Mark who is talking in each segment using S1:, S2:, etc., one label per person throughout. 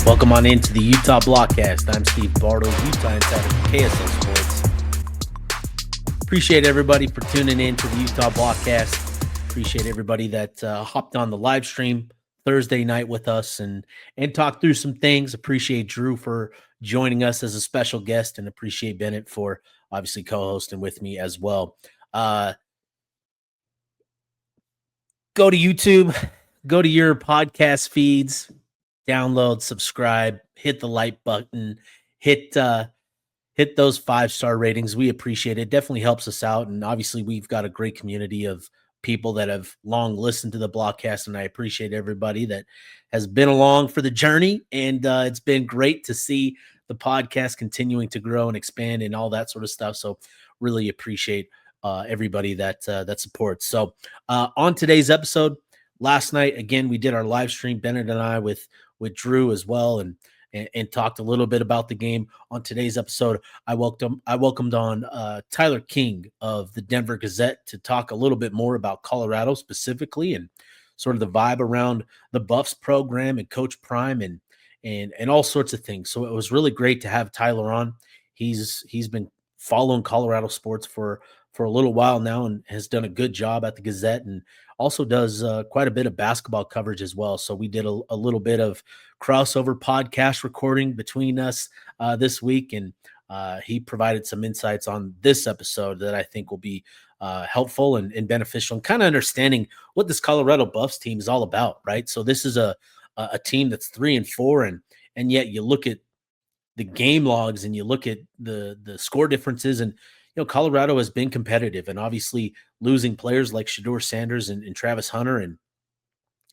S1: Welcome on into the Utah Blockcast. I'm Steve Bartle, Utah Insider for KSL Sports. Appreciate everybody for tuning in to the Utah Blockcast. Appreciate everybody that hopped on the live stream Thursday night with us and talked through some things. Appreciate Drew for joining us as a special guest, and appreciate Bennett for obviously co-hosting with me as well. Go to YouTube, go to your podcast feeds, download, subscribe, hit the like button, hit those 5-star ratings. We appreciate it. Definitely helps us out. And obviously we've got a great community of people that have long listened to the Blockcast, and I appreciate everybody that has been along for the journey. And it's been great to see the podcast continuing to grow and expand and all that sort of stuff. So really appreciate everybody that supports. So on today's episode, last night, again, we did our live stream, Bennett and I, with Drew as well, and talked a little bit about the game. On today's episode, I welcomed on Tyler King of the Denver Gazette to talk a little bit more about Colorado specifically and sort of the vibe around the Buffs program and Coach Prime and all sorts of things. So it was really great to have Tyler on. He's been following Colorado sports for a little while now and has done a good job at the Gazette, and also does quite a bit of basketball coverage as well. So we did a little bit of crossover podcast recording between us this week, and he provided some insights on this episode that I think will be helpful and beneficial, and kind of understanding what this Colorado Buffs team is all about, right? So this is a team that's 3-4, and yet you look at the game logs and you look at the score differences, and Colorado has been competitive, and obviously losing players like Shedeur Sanders and Travis Hunter,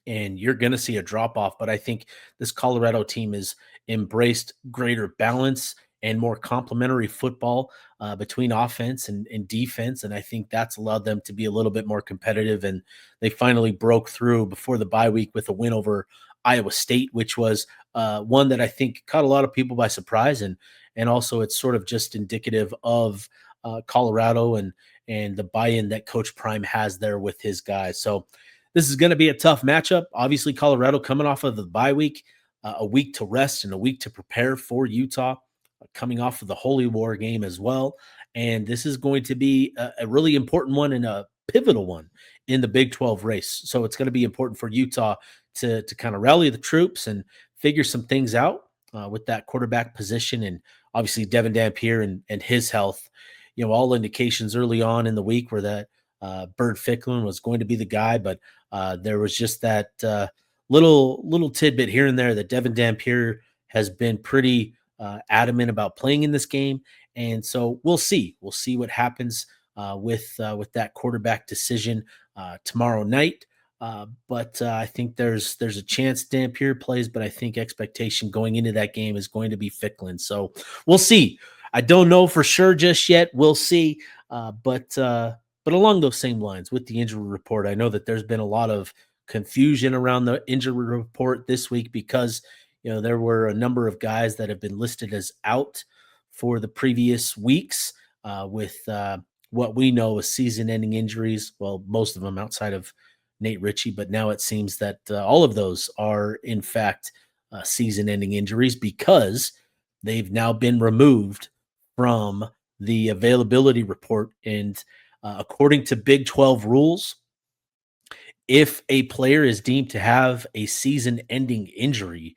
S1: and you're going to see a drop off. But I think this Colorado team has embraced greater balance and more complementary football between offense and defense. And I think that's allowed them to be a little bit more competitive. And they finally broke through before the bye week with a win over Iowa State, which was one that I think caught a lot of people by surprise. And also it's sort of just indicative of Colorado and the buy-in that Coach Prime has there with his guys. So this is going to be a tough matchup. Obviously, Colorado coming off of the bye week, a week to rest and a week to prepare for Utah, coming off of the Holy War game as well. And this is going to be a really important one and a pivotal one in the Big 12 race. So it's going to be important for Utah to kind of rally the troops and figure some things out with that quarterback position. And obviously Devin Dampier and his health. All indications early on in the week were that Bird Ficklin was going to be the guy, but there was just that little tidbit here and there that Devin Dampier has been pretty adamant about playing in this game, and so we'll see what happens with that quarterback decision tomorrow night. But I think there's a chance Dampier plays, but I think expectation going into that game is going to be Ficklin. So we'll see. I don't know for sure just yet. We'll see. But along those same lines with the injury report, I know that there's been a lot of confusion around the injury report this week because, there were a number of guys that have been listed as out for the previous weeks with what we know as season-ending injuries. Well, most of them outside of Nate Ritchie, but now it seems that all of those are, in fact, season-ending injuries because they've now been removed from the availability report. And according to Big 12 rules, if a player is deemed to have a season-ending injury,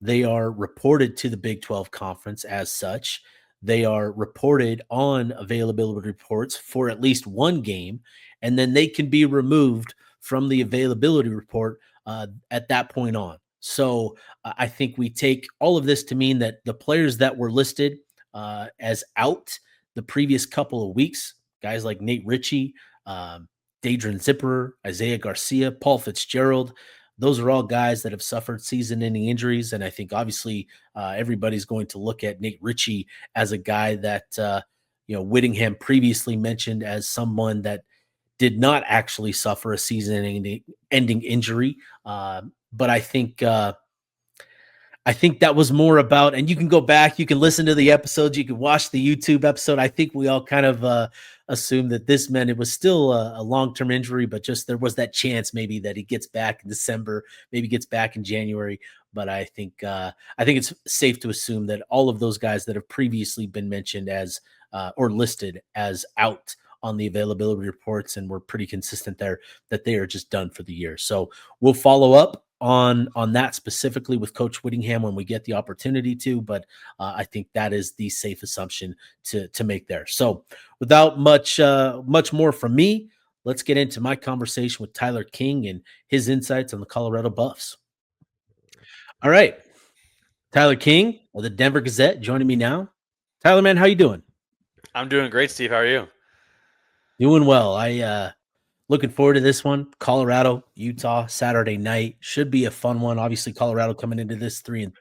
S1: they are reported to the Big 12 conference as such. They are reported on availability reports for at least one game, and then they can be removed from the availability report at that point on. So I think we take all of this to mean that the players that were listed as out the previous couple of weeks, guys like Nate Ritchie, Dadrian Zipper, Isaiah Garcia, Paul Fitzgerald, those are all guys that have suffered season-ending injuries. And I think obviously everybody's going to look at Nate Ritchie as a guy that, Whittingham previously mentioned as someone that did not actually suffer a season-ending injury. But I think that was more about, and you can go back, you can listen to the episodes, you can watch the YouTube episode. I think we all kind of assumed that this meant it was still a long-term injury, but just there was that chance maybe that he gets back in December, maybe gets back in January. but I think it's safe to assume that all of those guys that have previously been mentioned as or listed as out on the availability reports and were pretty consistent there, that they are just done for the year. So we'll follow up on that specifically with Coach Whittingham when we get the opportunity to, but I think that is the safe assumption to make there. So without much more from me, let's get into my conversation with Tyler King and his insights on the Colorado Buffs. All right, Tyler King of the Denver Gazette joining me now. Tyler, man, how you doing?
S2: I'm doing great, Steve. How are you?
S1: Doing well. Looking forward to this one. Colorado, Utah, Saturday night should be a fun one. Obviously, Colorado coming into this 3-4,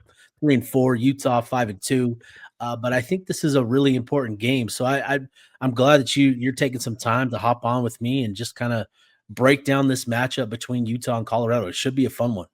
S1: Utah 5-2. But I think this is a really important game. So I'm glad that you're taking some time to hop on with me and just kind of break down this matchup between Utah and Colorado. It should be a fun one.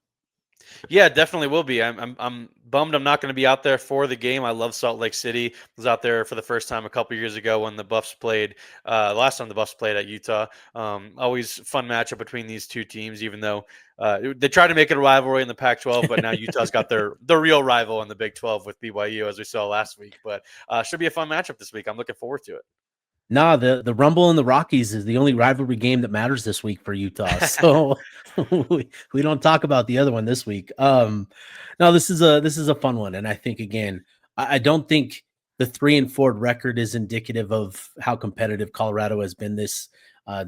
S2: Yeah, definitely will be. I'm bummed I'm not going to be out there for the game. I love Salt Lake City. I was out there for the first time a couple years ago when the Buffs played. Last time the Buffs played at Utah. Always fun matchup between these two teams. Even though they tried to make it a rivalry in the Pac-12, but now Utah's got their real rival in the Big 12 with BYU, as we saw last week. But should be a fun matchup this week. I'm looking forward to
S1: Nah, the Rumble and the Rockies is the only rivalry game that matters this week for Utah.
S2: it.
S1: So we don't talk about the other one this week. No, this is a fun one, and I think again, I don't think the 3-4 record is indicative of how competitive Colorado has been this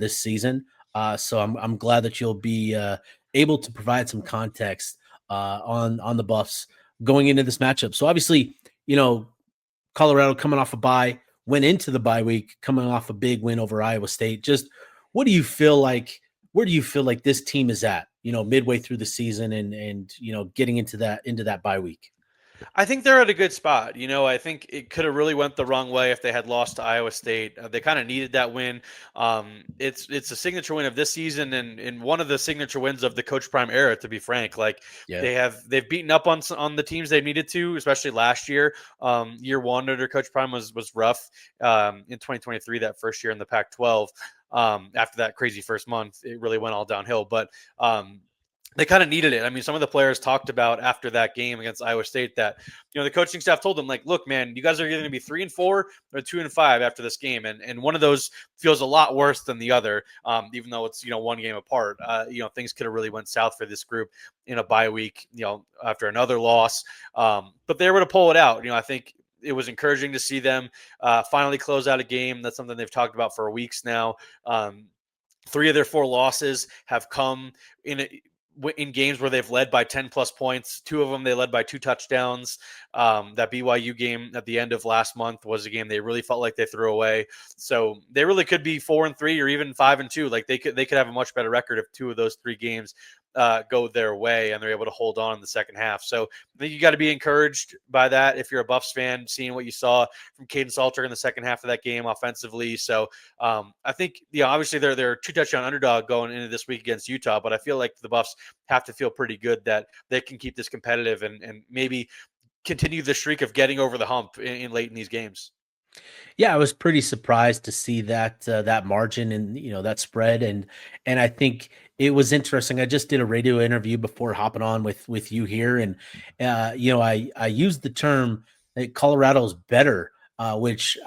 S1: season. So I'm glad that you'll be able to provide some context on the Buffs going into this matchup. So obviously, you know, Colorado coming off a bye, went into the bye week coming off a big win over Iowa State. Just what do you feel like? Where do you feel like this team is at? Midway through the season and getting into that bye week.
S2: I think they're at a good spot. I think it could have really went the wrong way if they had lost to Iowa State. They kind of needed that win. It's a signature win of this season and one of the signature wins of the Coach Prime era. To be frank, like
S1: Yeah.
S2: they've beaten up on the teams they needed to, especially last year. Year one under Coach Prime was rough. In 2023, that first year in the Pac-12. After that crazy first month, it really went all downhill. But they kind of needed it. I mean, some of the players talked about after that game against Iowa State that, the coaching staff told them, like, look, man, you guys are going to be 3-4 or 2-5 after this game. And one of those feels a lot worse than the other, even though it's, one game apart. Things could have really went south for this group in a bye week, after another loss. But they were able to pull it out. I think it was encouraging to see them finally close out a game. That's something they've talked about for weeks now. 3 of their 4 losses have come in games where they've led by 10 plus points. 2 of them they led by 2 touchdowns. That BYU game at the end of last month was a game they really felt like they threw away. So they really could be 4-3 or even 5-2. Like they could have a much better record if 2 of those 3 games go their way and they're able to hold on in the second half. So I think you got to be encouraged by that if you're a Buffs fan, seeing what you saw from Caden Salter in the second half of that game offensively. So I think, obviously they're 2 touchdown underdog going into this week against Utah, but I feel like the Buffs have to feel pretty good that they can keep this competitive and maybe continue the streak of getting over the hump in late in these games.
S1: Yeah, I was pretty surprised to see that margin and that spread, and I think it was interesting. I just did a radio interview before hopping on with you here, and I used the term that Colorado's better, which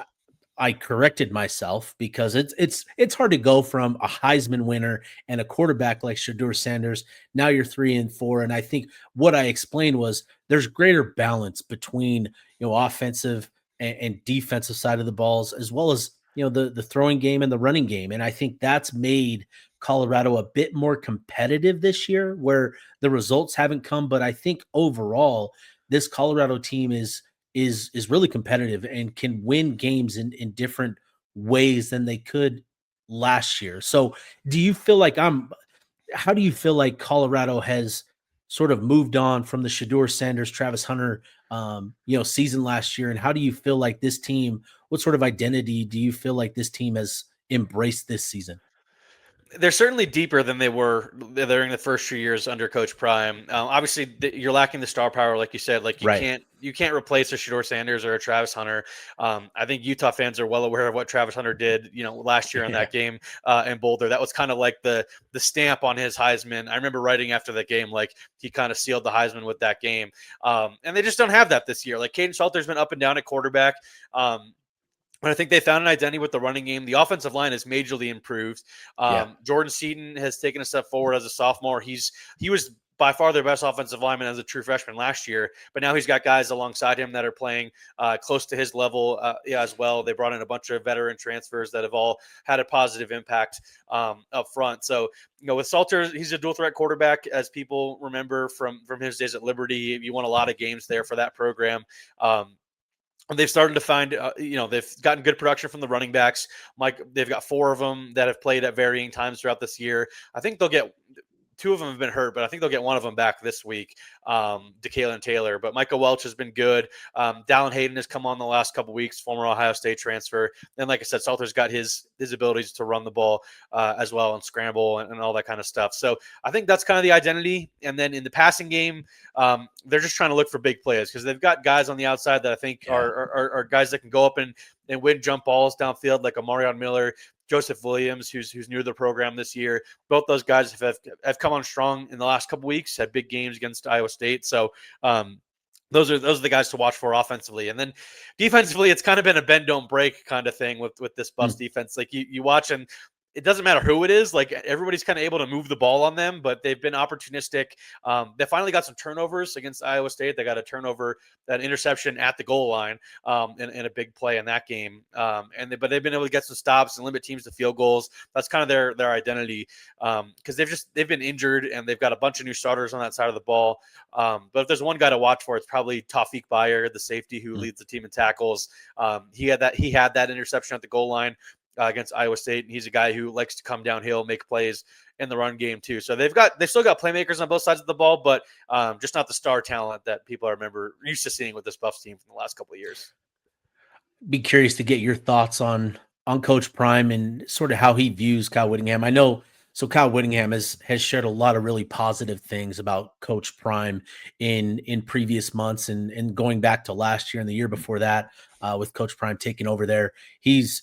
S1: I corrected myself because it's hard to go from a Heisman winner and a quarterback like Shedeur Sanders. Now you're 3-4, and I think what I explained was there's greater balance between offensive and defensive side of the balls, as well as the throwing game and the running game, and I think that's made Colorado a bit more competitive this year, where the results haven't come, but I think overall this Colorado team is really competitive and can win games in different ways than they could last year. So do you feel like how do you feel like Colorado has sort of moved on from the Shedeur Sanders, Travis Hunter, season last year? And how do you feel like this team, what sort of identity do you feel like this team has embraced this season?
S2: They're certainly deeper than they were during the first 2 years under Coach Prime. Obviously, you're lacking the star power, like you said. Like
S1: Right.
S2: you can't replace a Shedeur Sanders or a Travis Hunter. I think Utah fans are well aware of what Travis Hunter did, last year in
S1: Yeah.
S2: that game in Boulder. That was kind of like the stamp on his Heisman. I remember writing after the game, like he kind of sealed the Heisman with that game. And they just don't have that this year. Like Caden Salter's been up and down at quarterback. But I think they found an identity with the running game. The offensive line has majorly improved.
S1: Yeah.
S2: Jordan Seaton has taken a step forward as a sophomore. He was by far their best offensive lineman as a true freshman last year, but now he's got guys alongside him that are playing close to his level as well. They brought in a bunch of veteran transfers that have all had a positive impact up front. So, with Salter, he's a dual threat quarterback, as people remember from his days at Liberty. You won a lot of games there for that program. They've started to find, they've gotten good production from the running backs. They've got 4 of them that have played at varying times throughout this year. I think they'll get 2 of them have been hurt, but I think they'll get 1 of them back this week, DeKalen Taylor. But Michael Welch has been good. Dallin Hayden has come on the last couple weeks, former Ohio State transfer. And like I said, Salter's got his abilities to run the ball as well and scramble and all that kind of stuff. So I think that's kind of the identity. And then in the passing game, they're just trying to look for big plays because they've got guys on the outside that I think are guys that can go up and win jump balls downfield, like Amarion Miller, Joseph Williams, who's new to the program this year. Both those guys have come on strong in the last couple weeks, had big games against Iowa State. So those are the guys to watch for offensively. And then defensively, it's kind of been a bend don't break kind of thing with this Buffs defense. Like you watch, and it doesn't matter who it is. Like everybody's kind of able to move the ball on them, but they've been opportunistic. They finally got some turnovers against Iowa State. They got a turnover, that interception at the goal line, in a big play in that game. But they've been able to get some stops and limit teams to field goals. That's kind of their identity, because they've been injured and they've got a bunch of new starters on that side of the ball. But if there's one guy to watch for, it's probably Tawfiq Bayer, the safety who leads the team in tackles. He had that interception at the goal line against Iowa State, and he's a guy who likes to come downhill, make plays in the run game too. So they've still got playmakers on both sides of the ball, but just not the star talent that people are used to seeing with this Buffs team from the last couple of years.
S1: Be curious to get your thoughts on Coach Prime and sort of how he views Kyle Whittingham. I know, so Kyle Whittingham has shared a lot of really positive things about Coach Prime in previous months and going back to last year and the year before that, with Coach Prime taking over there. He's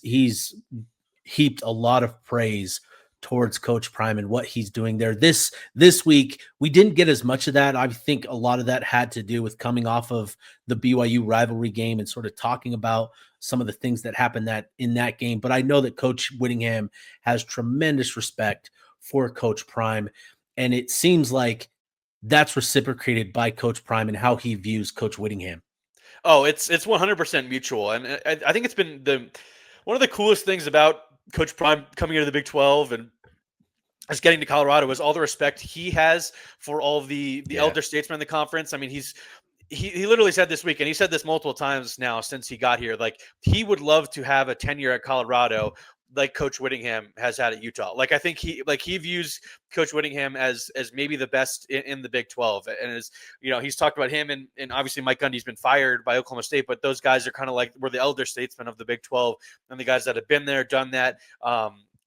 S1: heaped a lot of praise towards Coach Prime and what he's doing there. This week, we didn't get as much of that. I think a lot of that had to do with coming off of the BYU rivalry game and sort of talking about some of the things that happened in that game. But I know that Coach Whittingham has tremendous respect for Coach Prime, and it seems like that's reciprocated by Coach Prime and how he views Coach Whittingham.
S2: Oh, it's 100% mutual, and I think it's been one of the coolest things about Coach Prime coming into the Big 12 and just getting to Colorado is all the respect he has for all of the elder statesmen in the conference. I mean, he literally said this week, and he said this multiple times now since he got here, like he would love to have a tenure at Colorado like Coach Whittingham has had at Utah. Like I think he views Coach Whittingham as maybe the best in the Big 12. And as he's talked about him and obviously Mike Gundy's been fired by Oklahoma State, but those guys are kind of like we're the elder statesmen of the Big 12 and the guys that have been there, done that.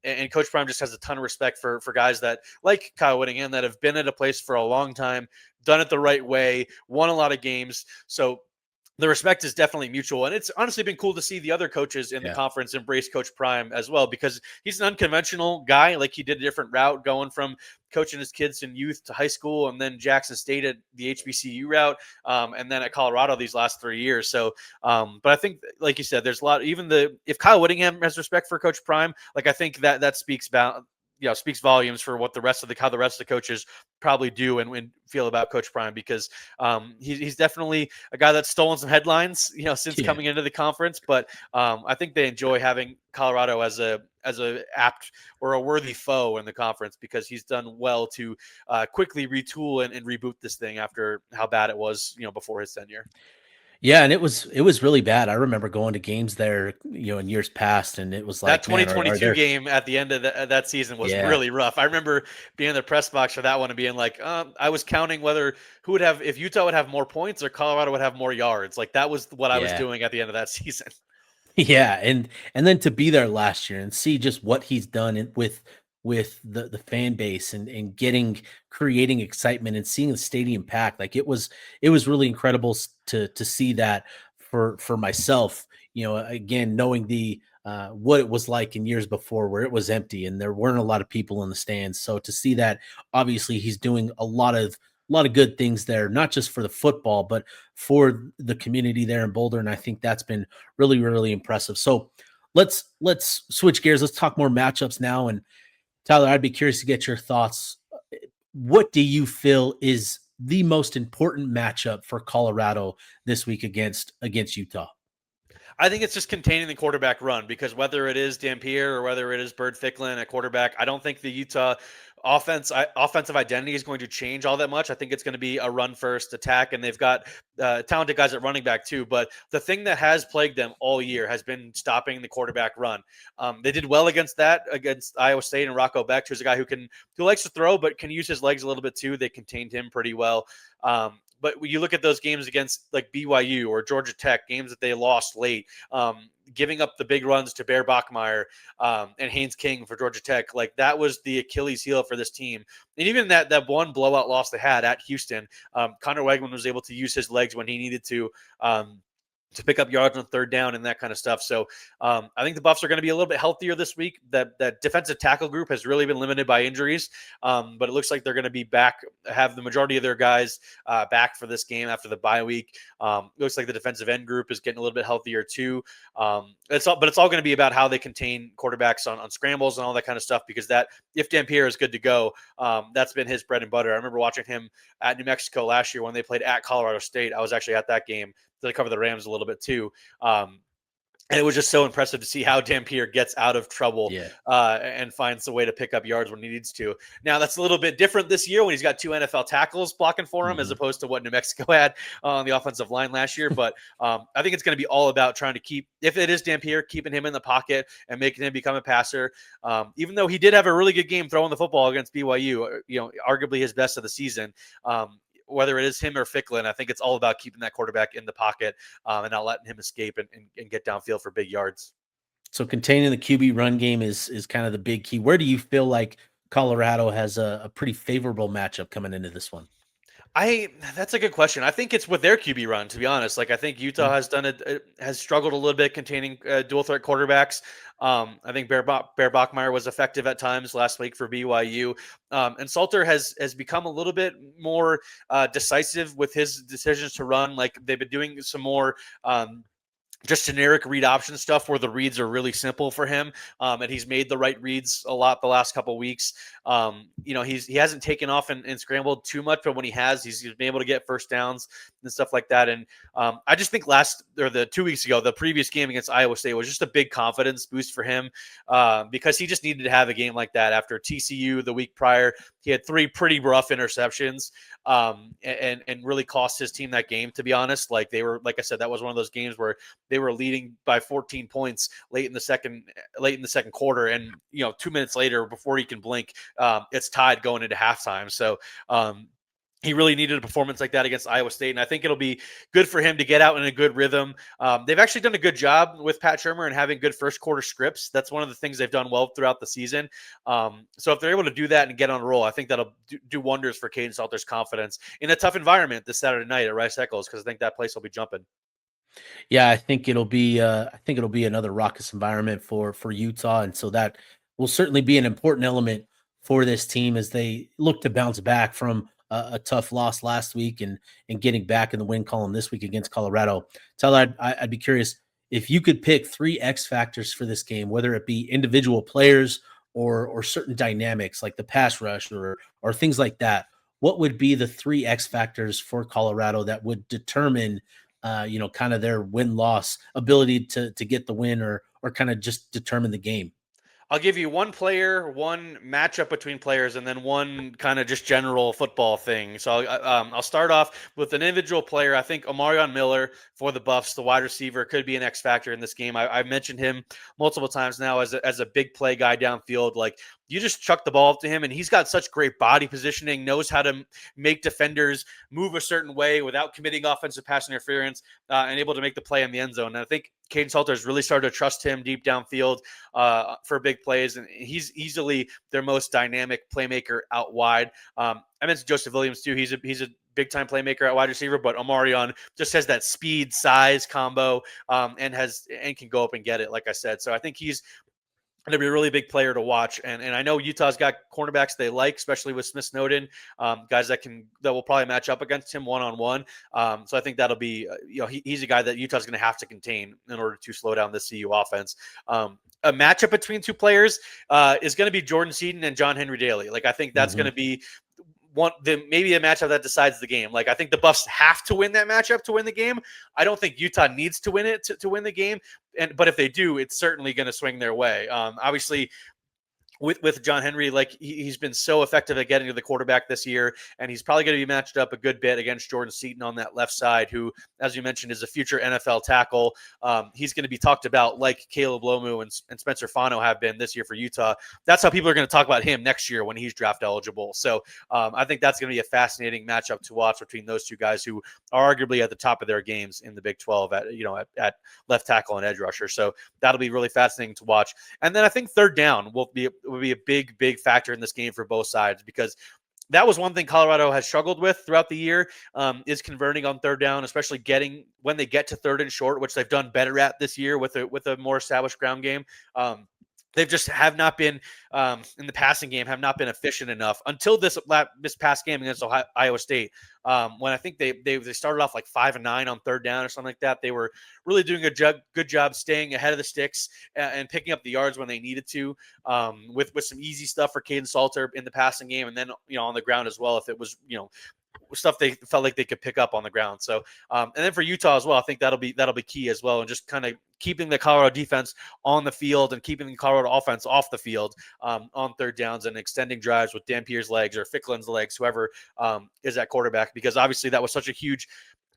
S2: And Coach Prime just has a ton of respect for guys that like Kyle Whittingham that have been at a place for a long time, done it the right way, won a lot of games. So the respect is definitely mutual. And it's honestly been cool to see the other coaches in the conference embrace Coach Prime as well, because he's an unconventional guy. Like he did a different route going from coaching his kids in youth to high school and then Jackson State at the HBCU route, and then at Colorado these last 3 years. So, but I think, like you said, there's a lot, if Kyle Whittingham has respect for Coach Prime, like I think that speaks about, speaks volumes for what how the rest of the coaches probably do and feel about Coach Prime, because he's definitely a guy that's stolen some headlines, since coming into the conference. But I think they enjoy having Colorado as a apt or a worthy foe in the conference, because he's done well to quickly retool and reboot this thing after how bad it was, before his tenure.
S1: Yeah, and it was really bad. I remember going to games there, in years past, and it was
S2: That
S1: like, man, are
S2: 2022
S1: there?
S2: game at the end of that season was
S1: Yeah,
S2: really rough. I remember being in the press box for that one and being like, I was counting if Utah would have more points or Colorado would have more yards. Like that was what I was
S1: yeah,
S2: doing at the end of that season.
S1: yeah, and then to be there last year and see just what he's done with with the fan base and creating excitement and seeing the stadium packed. Like it was really incredible to see that for myself, again, knowing the what it was like in years before where it was empty and there weren't a lot of people in the stands. So to see that, obviously he's doing a lot of good things there, not just for the football, but for the community there in Boulder. And I think that's been really, really impressive. So let's switch gears. Let's talk more matchups now. And Tyler, I'd be curious to get your thoughts. What do you feel is the most important matchup for Colorado this week against Utah?
S2: I think it's just containing the quarterback run, because whether it is Dampier or whether it is Bird Ficklin at quarterback, I don't think the Utah offensive identity is going to change all that much. I think it's going to be a run first attack, and they've got talented guys at running back too. But the thing that has plagued them all year has been stopping the quarterback run. They did well against Iowa State, and Rocco Becht, who's a guy who likes to throw but can use his legs a little bit too. They contained him pretty well. But when you look at those games against like BYU or Georgia Tech, games that they lost late, giving up the big runs to Bear Bachmeier and Haynes King for Georgia Tech, like that was the Achilles heel for this team. And even that one blowout loss they had at Houston, Connor Wegman was able to use his legs when he needed to pick up yards on third down and that kind of stuff. So I think the Buffs are going to be a little bit healthier this week. That defensive tackle group has really been limited by injuries, but it looks like they're going to be back, have the majority of their guys back for this game after the bye week. Looks like the defensive end group is getting a little bit healthier too. It's all going to be about how they contain quarterbacks on scrambles and all that kind of stuff, because that if Dampier is good to go, that's been his bread and butter. I remember watching him at New Mexico last year when they played at Colorado State. I was actually at that game. They cover the Rams a little bit too. And it was just so impressive to see how Dampier gets out of trouble and finds a way to pick up yards when he needs to. Now, that's a little bit different this year when he's got 2 NFL tackles blocking for him, as opposed to what New Mexico had on the offensive line last year. But I think it's going to be all about trying to keep, if it is Dampier, keeping him in the pocket and making him become a passer. Even though he did have a really good game throwing the football against BYU, arguably his best of the season. Whether it is him or Ficklin, I think it's all about keeping that quarterback in the pocket and not letting him escape and get downfield for big yards.
S1: So containing the QB run game is kind of the big key. Where do you feel like Colorado has a pretty favorable matchup coming into this one?
S2: That's a good question. I think it's with their QB run, to be honest. Like, I think Utah has struggled a little bit containing dual threat quarterbacks. I think Bear Bachmeier was effective at times last week for BYU. And Salter has become a little bit more decisive with his decisions to run. Like, they've been doing some more just generic read option stuff where the reads are really simple for him. And he's made the right reads a lot the last couple of weeks. He hasn't taken off and scrambled too much, but when he has, he's been able to get first downs and stuff like that. And I just think the 2 weeks ago, the previous game against Iowa State was just a big confidence boost for him because he just needed to have a game like that after TCU the week prior. He had 3 pretty rough interceptions and really cost his team that game, to be honest. Like I said, that was one of those games where they were leading by 14 points late in the second quarter. And, 2 minutes later, before you can blink, it's tied going into halftime. So, he really needed a performance like that against Iowa State, and I think it'll be good for him to get out in a good rhythm. They've actually done a good job with Pat Shurmur and having good first quarter scripts. That's one of the things they've done well throughout the season. So if they're able to do that and get on a roll, I think that'll do wonders for Caden Salter's confidence in a tough environment this Saturday night at Rice Eccles, because I think that place will be jumping.
S1: Yeah, I think it'll be another raucous environment for Utah, and so that will certainly be an important element for this team as they look to bounce back from a tough loss last week and getting back in the win column this week against Colorado. Tyler, I'd be curious if you could pick 3 X factors for this game, whether it be individual players or certain dynamics like the pass rush or things like that. What would be the 3 X factors for Colorado that would determine kind of their win-loss ability to get the win or kind of just determine the game?
S2: I'll give you one player, one matchup between players, and then one kind of just general football thing. So I'll start off with an individual player. I think Omarion Miller for the Buffs, the wide receiver, could be an X factor in this game. I've mentioned him multiple times now as a big play guy downfield. Like, you just chuck the ball up to him, and he's got such great body positioning, knows how to make defenders move a certain way without committing offensive pass interference, and able to make the play in the end zone. And I think Caden Salter has really started to trust him deep downfield for big plays, and he's easily their most dynamic playmaker out wide. I mentioned Joseph Williams too. He's a big time playmaker at wide receiver, but Omarion just has that speed size combo and can go up and get it, like I said. So I think he's going to be a really big player to watch. And I know Utah's got cornerbacks they like, especially with Smith Snowden, guys that will probably match up against him one-on-one. So I think that'll be, he's a guy that Utah's going to have to contain in order to slow down the CU offense. A matchup between two players is going to be Jordan Seaton and John Henry Daly. Like, I think that's going to be maybe a matchup that decides the game. Like, I think the Buffs have to win that matchup to win the game. I don't think Utah needs to win it to win the game. But if they do, it's certainly going to swing their way. Obviously, with John Henry, like he's been so effective at getting to the quarterback this year, and he's probably going to be matched up a good bit against Jordan Seaton on that left side, who, as you mentioned, is a future NFL tackle. He's going to be talked about like Caleb Lomu and Spencer Fano have been this year for Utah. That's how people are going to talk about him next year when he's draft eligible. So I think that's going to be a fascinating matchup to watch between those two guys who are arguably at the top of their games in the Big 12 at left tackle and edge rusher. So that'll be really fascinating to watch. And then I think third down will be a big factor in this game for both sides, because that was one thing Colorado has struggled with throughout the year, is converting on third down, especially when they get to third and short, which they've done better at this year with a more established ground game. They've just have not been in the passing game, have not been efficient enough until this past game against Iowa State. When I think they started off like 5-9 on third down or something like that. They were really doing a good job staying ahead of the sticks and picking up the yards when they needed to, with some easy stuff for Caden Salter in the passing game, and then on the ground as well if it was stuff they felt like they could pick up on the ground. So and then for Utah as well, I think that'll be key as well, and just kind of keeping the Colorado defense on the field and keeping the Colorado offense off the field on third downs and extending drives with Dampier's legs or Ficklen's legs, whoever is at quarterback, because obviously that was such a huge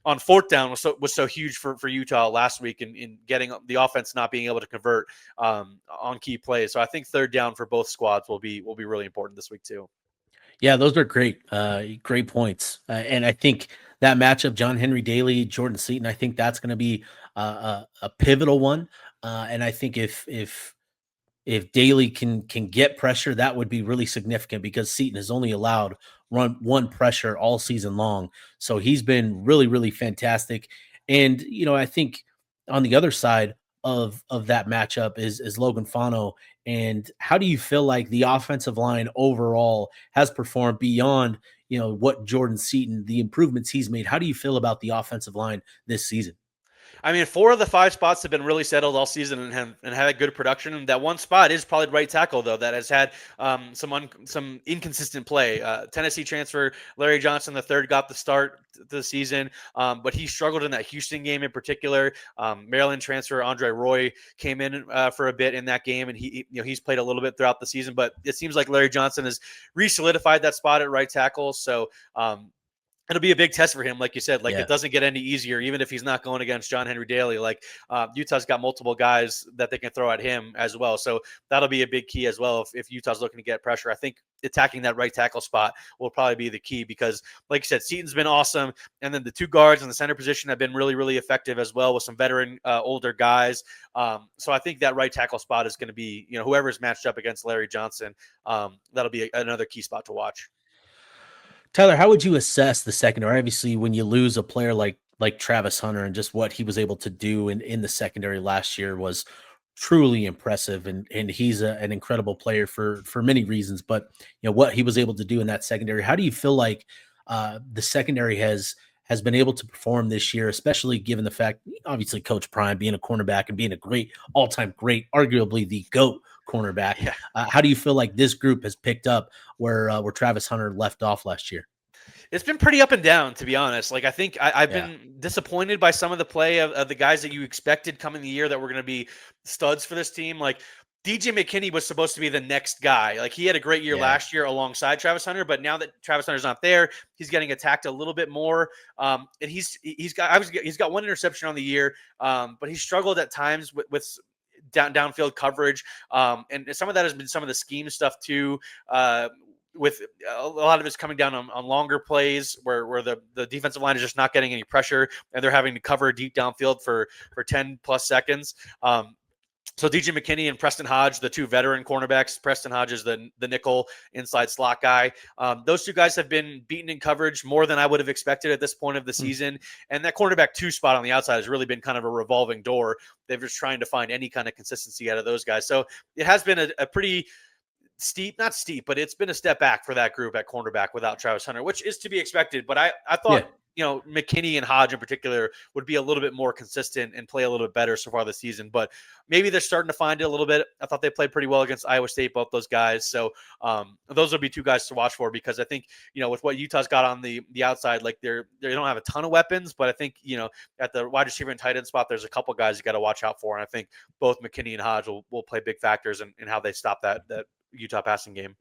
S2: on fourth down was so huge for Utah last week in getting the offense not being able to convert on key plays. So I think third down for both squads will be really important this week too.
S1: Yeah, those are great points. And I think that matchup, John Henry Daly, Jordan Seaton, I think that's going to be a pivotal one. And I think if Daly can get pressure, that would be really significant, because Seaton has only allowed one pressure all season long. So he's been really fantastic. And I think on the other side of that matchup is Logan Fano. And how do you feel like the offensive line overall has performed beyond what Jordan Seaton, the improvements he's made? How do you feel about the offensive line this season?
S2: I mean, 4 of the 5 spots have been really settled all season and had a good production. And that one spot is probably right tackle, though, that has had some inconsistent play. Tennessee transfer Larry Johnson III got the start the season, but he struggled in that Houston game in particular. Maryland transfer Andre Roy came in for a bit in that game, and he's played a little bit throughout the season. But it seems like Larry Johnson has re-solidified that spot at right tackle. So it'll be a big test for him, like you said. Like, It doesn't get any easier, even if he's not going against John Henry Daly. Like, Utah's got multiple guys that they can throw at him as well. So that'll be a big key as well if Utah's looking to get pressure. I think attacking that right tackle spot will probably be the key, because, like you said, Seaton's been awesome, and then the 2 guards in the center position have been really effective as well, with some veteran older guys. So I think that right tackle spot is going to be, whoever's matched up against Larry Johnson, that'll be another key spot to watch.
S1: Tyler, how would you assess the secondary? Obviously, when you lose a player like Travis Hunter, and just what he was able to do in the secondary last year was truly impressive, and he's an incredible player for many reasons. But what he was able to do in that secondary, how do you feel like the secondary has been able to perform this year, especially given the fact, obviously, Coach Prime being a cornerback and being a great all-time great, arguably the GOAT cornerback.
S2: Yeah.
S1: How do you feel like this group has picked up where Travis Hunter left off last year?
S2: It's been pretty up and down, to be honest. Like, I think I've been disappointed by some of the play of the guys that you expected coming the year that were going to be studs for this team. Like, DJ McKinney was supposed to be the next guy. Like, he had a great year last year alongside Travis Hunter, but now that Travis Hunter's not there, he's getting attacked a little bit more. And he's got 1 interception on the year, but he struggled at times with downfield coverage. And some of that has been some of the scheme stuff too. with a lot of it's coming down on longer plays where the defensive line is just not getting any pressure and they're having to cover deep downfield for 10 plus seconds. So DJ McKinney and Preston Hodge, the two veteran cornerbacks. Preston Hodge is the nickel inside slot guy. Those two guys have been beaten in coverage more than I would have expected at this point of the season. And that cornerback 2 spot on the outside has really been kind of a revolving door. They're just trying to find any kind of consistency out of those guys. So it has been a pretty not steep, but it's been a step back for that group at cornerback without Travis Hunter, which is to be expected. But I thought, McKinney and Hodge in particular would be a little bit more consistent and play a little bit better so far this season. But maybe they're starting to find it a little bit. I thought they played pretty well against Iowa State, both those guys. So those would be 2 guys to watch for, because I think, with what Utah's got on the outside, like they don't have a ton of weapons, but I think, at the wide receiver and tight end spot, there's a couple guys you got to watch out for. And I think both McKinney and Hodge will play big factors in how they stop that Utah passing game.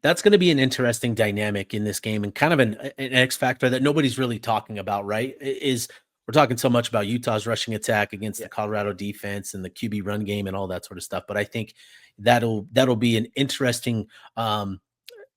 S1: That's going to be an interesting dynamic in this game, and kind of an X factor that nobody's really talking about, right? Is we're talking so much about Utah's rushing attack against the Colorado defense and the QB run game and all that sort of stuff. But I think that'll be an interesting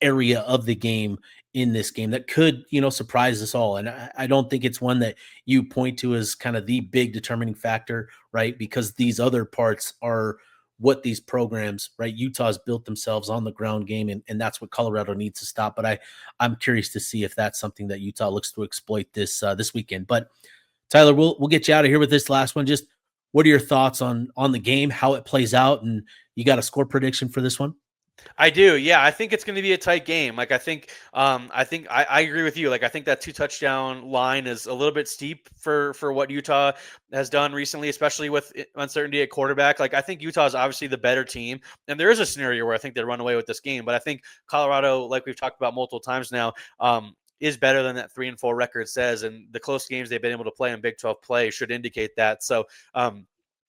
S1: area of the game in this game that could, surprise us all. And I don't think it's one that you point to as kind of the big determining factor, right? Because these other parts are what these programs, right? Utah's built themselves on the ground game, and that's what Colorado needs to stop. But I'm curious to see if that's something that Utah looks to exploit this weekend. But Tyler, we'll get you out of here with this last one. Just what are your thoughts on the game, how it plays out, and you got a score prediction for this one?
S2: I do. Yeah. I think it's going to be a tight game. Like, I think I agree with you. Like, I think that 2 touchdown line is a little bit steep for what Utah has done recently, especially with uncertainty at quarterback. Like, I think Utah is obviously the better team. And there is a scenario where I think they run away with this game, but I think Colorado, like we've talked about multiple times now, is better than that 3-4 record says. And the close games they've been able to play in Big 12 play should indicate that. So,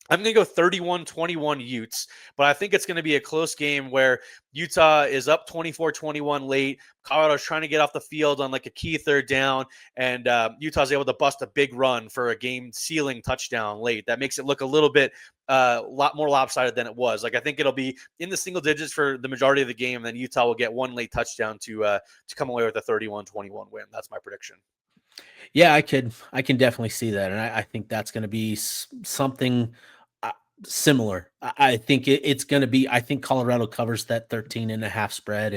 S2: I'm going to go 31-21 Utes, but I think it's going to be a close game where Utah is up 24-21 late. Colorado's trying to get off the field on like a key 3rd down, and Utah's able to bust a big run for a game-sealing touchdown late. That makes it look a little bit lot more lopsided than it was. Like, I think it'll be in the single digits for the majority of the game, and then Utah will get 1 late touchdown to come away with a 31-21 win. That's my prediction.
S1: Yeah, I can definitely see that, and I think that's going to be something similar. I think it's going to be. I think Colorado covers that 13.5 spread,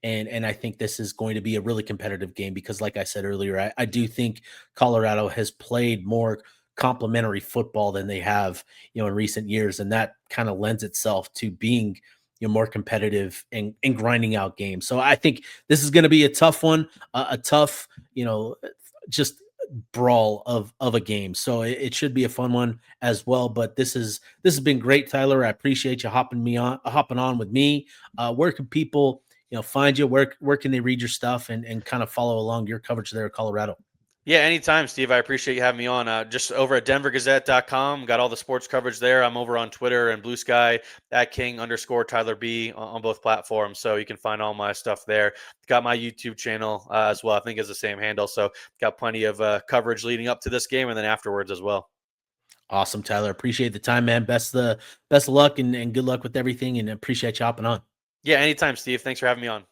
S1: and I think this is going to be a really competitive game because, like I said earlier, I do think Colorado has played more complementary football than they have, in recent years, and that kind of lends itself to being more competitive and grinding out games. So I think this is going to be a tough one, a tough, just brawl of a game. So it should be a fun one as well. But this has been great, Tyler. I appreciate you hopping on with me. Where can people find you? Where can they read your stuff and kind of follow along your coverage there at Colorado?
S2: Yeah, anytime, Steve. I appreciate you having me on. Just over at denvergazette.com. Got all the sports coverage there. I'm over on Twitter and Blue Sky at King_Tyler B on both platforms. So you can find all my stuff there. Got my YouTube channel as well. I think it's the same handle. So got plenty of coverage leading up to this game and then afterwards as well.
S1: Awesome, Tyler. Appreciate the time, man. Best of luck and good luck with everything, and appreciate you hopping on.
S2: Yeah, anytime, Steve. Thanks for having me on.